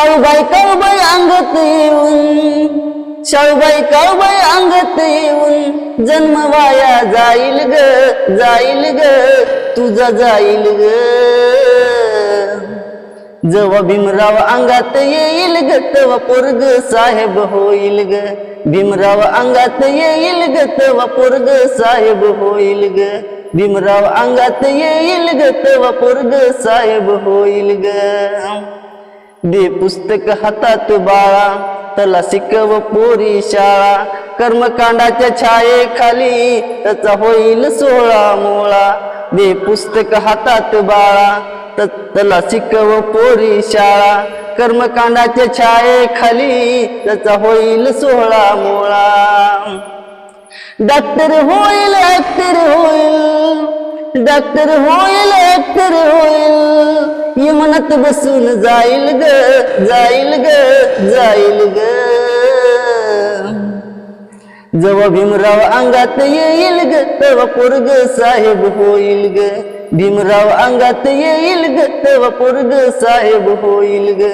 काळूबाई अंगत येऊन, काळूबाई अंगत येऊन जन्म वाया जाईल ग, जाईल ग, तुझा जाईल ग. जेव्हा भीमराव अंगात येईल ग तेव्हा पोरग साहेब होईल ग. भीमराव अंगात येईल ग तेव्हा पोरग साहेब होईल ग. भीमराव अंगात येईल ग तेव्हा पोरग साहेब होईल ग. दे पुस्तक हातात बाळा, त्याला शिकव पोरी शाळा. कर्मकांडाच्या छायेखाली त्याचा होईल 16 मोळा. दे पुस्तक हातात बाळा, त्याला शिकव पोरी शाळा. कर्मकांडाच्या छायेखाली त्याचा होईल 16 मोळा. डॉक्टर होईल, ऍक्टर होईल, डॉक्टर होईल, ऍक्टर होईल. यमनात बसून जाईल ग, जाईल ग, जाईल ग. जेव्हा भीमराव अंगात येईल ग तेव्हा पोरग साहेब होईल ग. भीमराव अंगात येईल ग तेव्हा पोरग साहेब होईल ग.